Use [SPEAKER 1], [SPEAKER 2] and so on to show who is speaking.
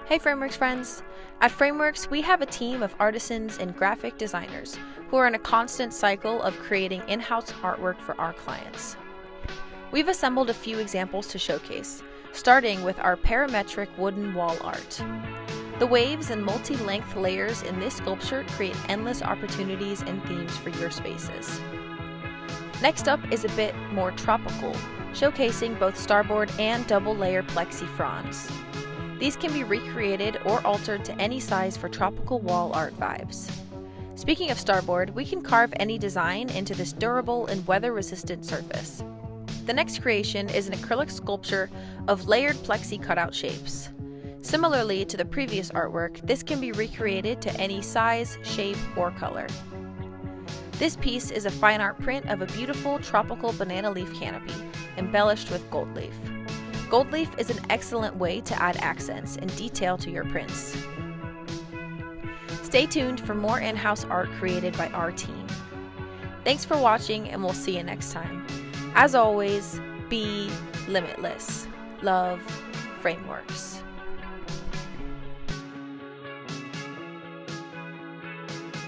[SPEAKER 1] Hey Frameworks friends! At Frameworks, we have a team of artisans and graphic designers who are in a constant cycle of creating in-house artwork for our clients. We've assembled a few examples to showcase, starting with our parametric wooden wall art. The waves and multi-length layers in this sculpture create endless opportunities and themes for your spaces. Next up is a bit more tropical, showcasing both starboard and double-layer plexi fronds. These can be recreated or altered to any size for tropical wall art vibes. Speaking of starboard, we can carve any design into this durable and weather-resistant surface. The next creation is an acrylic sculpture of layered plexi cutout shapes. Similarly to the previous artwork, this can be recreated to any size, shape, or color. This piece is a fine art print of a beautiful tropical banana leaf canopy, embellished with gold leaf. Gold leaf is an excellent way to add accents and detail to your prints. Stay tuned for more in-house art created by our team. Thanks for watching, and we'll see you next time. As always, be limitless. Love, Frameworks.